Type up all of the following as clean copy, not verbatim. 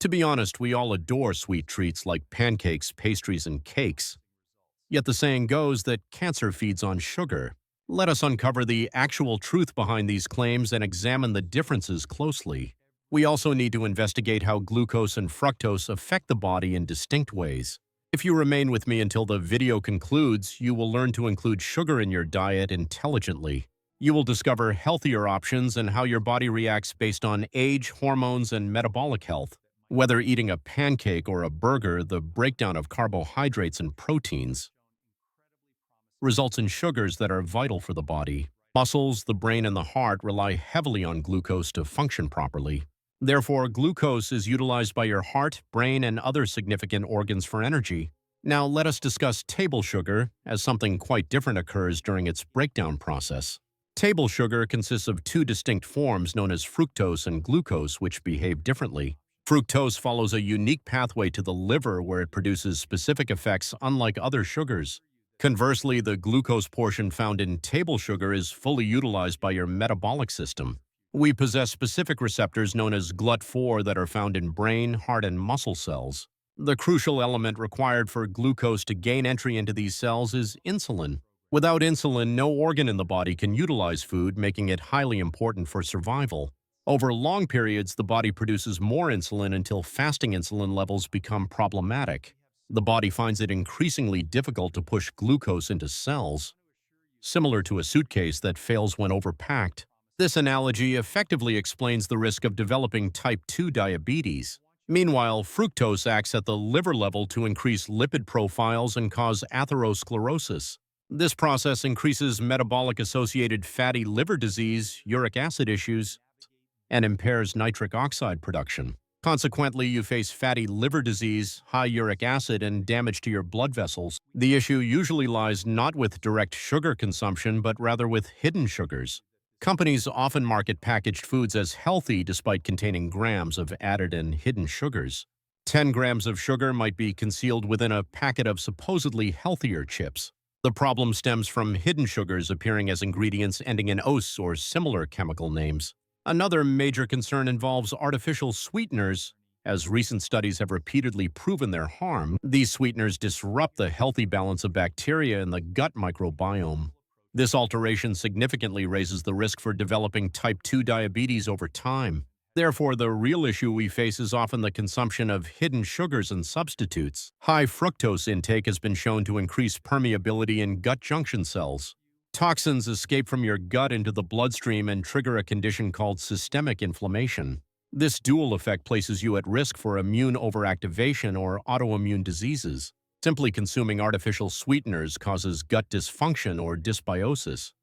To be honest, we all adore sweet treats like pancakes, pastries, and cakes. Yet the saying goes that cancer feeds on sugar. Let us uncover the actual truth behind these claims and examine the differences closely. We also need to investigate how glucose and fructose affect the body in distinct ways. If you remain with me until the video concludes, you will learn to include sugar in your diet intelligently. You will discover healthier options and how your body reacts based on age, hormones, and metabolic health. Whether eating a pancake or a burger, the breakdown of carbohydrates and proteins results in sugars that are vital for the body. Muscles, the brain, and the heart rely heavily on glucose to function properly. Therefore, glucose is utilized by your heart, brain, and other significant organs for energy. Now, let us discuss table sugar, as something quite different occurs during its breakdown process. Table sugar consists of two distinct forms known as fructose and glucose, which behave differently. Fructose follows a unique pathway to the liver where it produces specific effects unlike other sugars. Conversely, the glucose portion found in table sugar is fully utilized by your metabolic system. We possess specific receptors known as GLUT4 that are found in brain, heart, and muscle cells. The crucial element required for glucose to gain entry into these cells is insulin. Without insulin, no organ in the body can utilize food, making it highly important for survival. Over long periods, the body produces more insulin until fasting insulin levels become problematic. The body finds it increasingly difficult to push glucose into cells, similar to a suitcase that fails when overpacked. This analogy effectively explains the risk of developing type 2 diabetes. Meanwhile, fructose acts at the liver level to increase lipid profiles and cause atherosclerosis. This process increases metabolic-associated fatty liver disease, uric acid issues, and impairs nitric oxide production. Consequently, you face fatty liver disease, high uric acid, and damage to your blood vessels. The issue usually lies not with direct sugar consumption, but rather with hidden sugars. Companies often market packaged foods as healthy despite containing grams of added and hidden sugars. 10 grams of sugar might be concealed within a packet of supposedly healthier chips. The problem stems from hidden sugars appearing as ingredients ending in "-ose" or similar chemical names. Another major concern involves artificial sweeteners. As recent studies have repeatedly proven their harm, these sweeteners disrupt the healthy balance of bacteria in the gut microbiome. This alteration significantly raises the risk for developing type 2 diabetes over time. Therefore, the real issue we face is often the consumption of hidden sugars and substitutes. High fructose intake has been shown to increase permeability in gut junction cells. Toxins escape from your gut into the bloodstream and trigger a condition called systemic inflammation. This dual effect places you at risk for immune overactivation or autoimmune diseases. Simply consuming artificial sweeteners causes gut dysfunction or dysbiosis,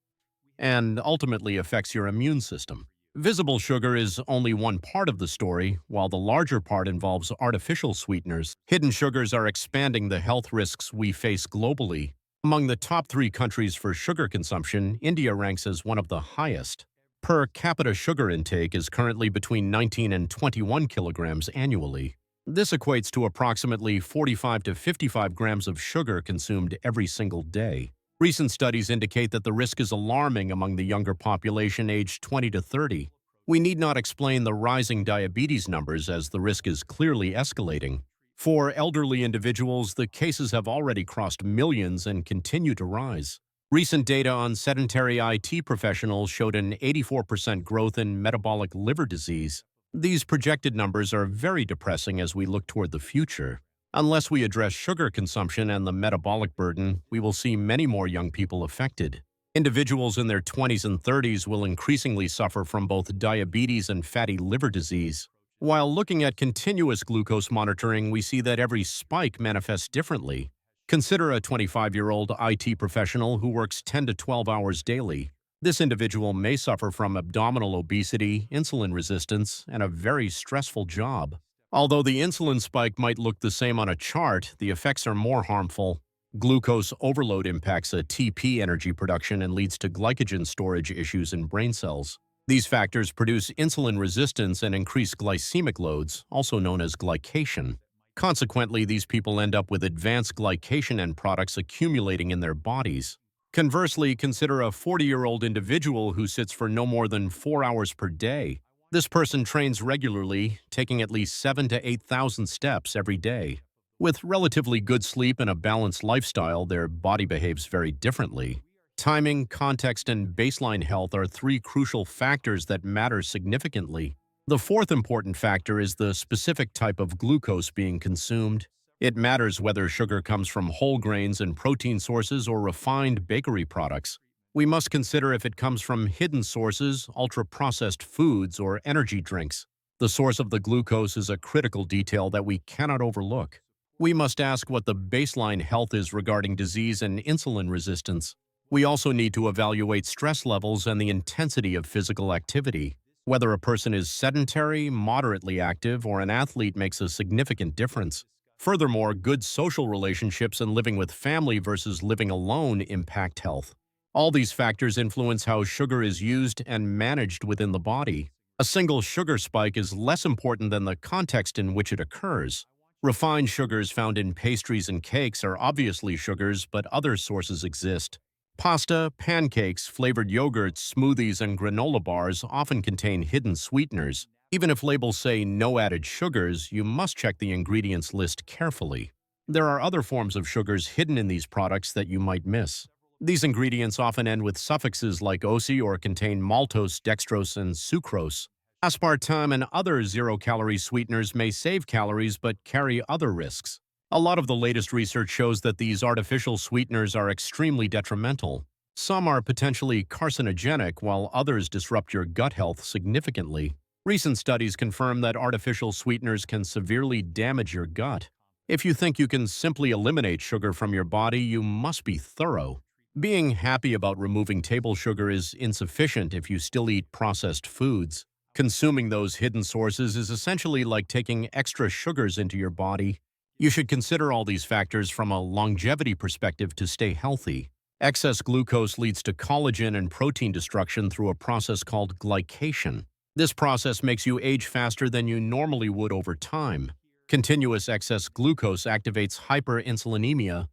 and ultimately affects your immune system. Visible sugar is only one part of the story, while the larger part involves artificial sweeteners. Hidden sugars are expanding the health risks we face globally. Among the top 3 countries for sugar consumption, India ranks as one of the highest. Per capita sugar intake is currently between 19 and 21 kilograms annually. This equates to approximately 45 to 55 grams of sugar consumed every single day. Recent studies indicate that the risk is alarming among the younger population aged 20 to 30. We need not explain the rising diabetes numbers as the risk is clearly escalating. For elderly individuals, the cases have already crossed millions and continue to rise. Recent data on sedentary IT professionals showed an 84% growth in metabolic liver disease. These projected numbers are very depressing as we look toward the future. Unless we address sugar consumption and the metabolic burden, we will see many more young people affected. Individuals in their 20s and 30s will increasingly suffer from both diabetes and fatty liver disease. While looking at continuous glucose monitoring, we see that every spike manifests differently. Consider a 25-year-old IT professional who works 10 to 12 hours daily. This individual may suffer from abdominal obesity, insulin resistance, and a very stressful job. Although the insulin spike might look the same on a chart, the effects are more harmful. Glucose overload impacts ATP energy production and leads to glycogen storage issues in brain cells. These factors produce insulin resistance and increase glycemic loads, also known as glycation. Consequently, these people end up with advanced glycation end products accumulating in their bodies. Conversely, consider a 40-year-old individual who sits for no more than 4 hours per day. This person trains regularly, taking at least 7 to 8,000 steps every day. With relatively good sleep and a balanced lifestyle, their body behaves very differently. Timing, context, and baseline health are three crucial factors that matter significantly. The fourth important factor is the specific type of glucose being consumed. It matters whether sugar comes from whole grains and protein sources or refined bakery products. We must consider if it comes from hidden sources, ultra-processed foods, or energy drinks. The source of the glucose is a critical detail that we cannot overlook. We must ask what the baseline health is regarding disease and insulin resistance. We also need to evaluate stress levels and the intensity of physical activity. Whether a person is sedentary, moderately active, or an athlete makes a significant difference. Furthermore, good social relationships and living with family versus living alone impact health. All these factors influence how sugar is used and managed within the body. A single sugar spike is less important than the context in which it occurs. Refined sugars found in pastries and cakes are obviously sugars, but other sources exist. Pasta, pancakes, flavored yogurts, smoothies, and granola bars often contain hidden sweeteners. Even if labels say no added sugars, you must check the ingredients list carefully. There are other forms of sugars hidden in these products that you might miss. These ingredients often end with suffixes like "-osi" or contain maltose, dextrose, and sucrose. Aspartame and other zero-calorie sweeteners may save calories but carry other risks. A lot of the latest research shows that these artificial sweeteners are extremely detrimental. Some are potentially carcinogenic, while others disrupt your gut health significantly. Recent studies confirm that artificial sweeteners can severely damage your gut. If you think you can simply eliminate sugar from your body, you must be thorough. Being happy about removing table sugar is insufficient if you still eat processed foods. Consuming those hidden sources is essentially like taking extra sugars into your body. You should consider all these factors from a longevity perspective to stay healthy. Excess glucose leads to collagen and protein destruction through a process called glycation. This process makes you age faster than you normally would over time. Continuous excess glucose activates hyperinsulinemia,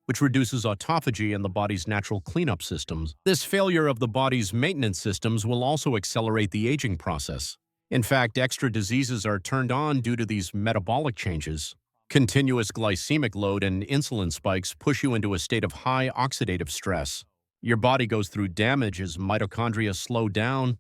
which reduces autophagy and the body's natural cleanup systems. This failure of the body's maintenance systems will also accelerate the aging process. In fact, extra diseases are turned on due to these metabolic changes. Continuous glycemic load and insulin spikes push you into a state of high oxidative stress. Your body goes through damage as mitochondria slow down,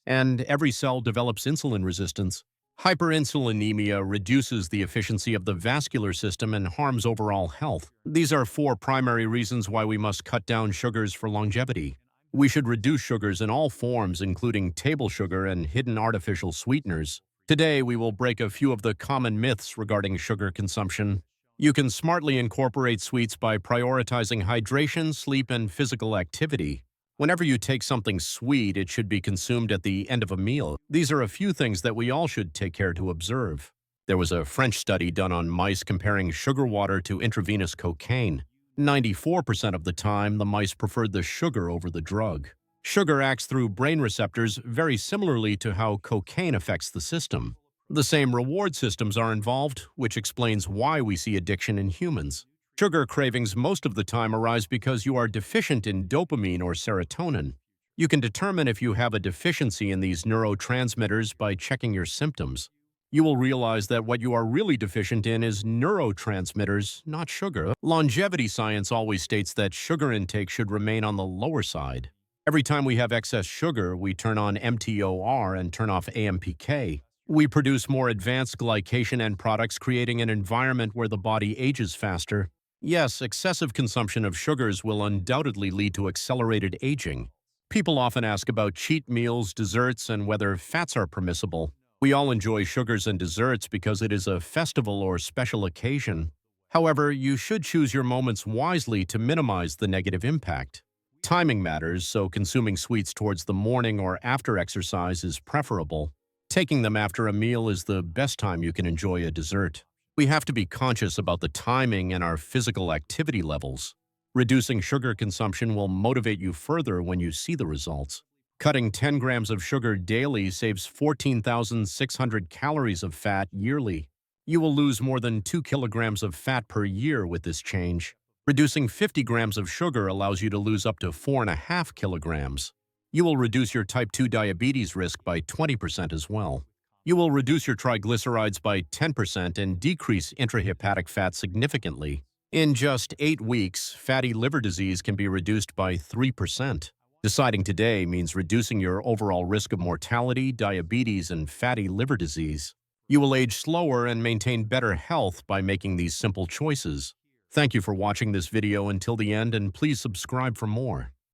and every cell develops insulin resistance. Hyperinsulinemia reduces the efficiency of the vascular system and harms overall health. These are four primary reasons why we must cut down sugars for longevity. We should reduce sugars in all forms, including table sugar and hidden artificial sweeteners. Today, we will break a few of the common myths regarding sugar consumption. You can smartly incorporate sweets by prioritizing hydration, sleep, and physical activity. Whenever you take something sweet, it should be consumed at the end of a meal. These are a few things that we all should take care to observe. There was a French study done on mice comparing sugar water to intravenous cocaine. 94% of the time, the mice preferred the sugar over the drug. Sugar acts through brain receptors very similarly to how cocaine affects the system. The same reward systems are involved, which explains why we see addiction in humans. Sugar cravings most of the time arise because you are deficient in dopamine or serotonin. You can determine if you have a deficiency in these neurotransmitters by checking your symptoms. You will realize that what you are really deficient in is neurotransmitters, not sugar. Longevity science always states that sugar intake should remain on the lower side. Every time we have excess sugar, we turn on mTOR and turn off AMPK. We produce more advanced glycation end products, creating an environment where the body ages faster. Yes, excessive consumption of sugars will undoubtedly lead to accelerated aging. People often ask about cheat meals, desserts, and whether fats are permissible. We all enjoy sugars and desserts because it is a festival or special occasion. However, you should choose your moments wisely to minimize the negative impact. Timing matters, so consuming sweets towards the morning or after exercise is preferable. Taking them after a meal is the best time you can enjoy a dessert. We have to be conscious about the timing and our physical activity levels. Reducing sugar consumption will motivate you further when you see the results. Cutting 10 grams of sugar daily saves 14,600 calories of fat yearly. You will lose more than 2 kilograms of fat per year with this change. Reducing 50 grams of sugar allows you to lose up to 4.5 kilograms. You will reduce your type 2 diabetes risk by 20% as well. You will reduce your triglycerides by 10% and decrease intrahepatic fat significantly. In just 8 weeks, fatty liver disease can be reduced by 3%. Deciding today means reducing your overall risk of mortality, diabetes, and fatty liver disease. You will age slower and maintain better health by making these simple choices. Thank you for watching this video until the end, and please subscribe for more.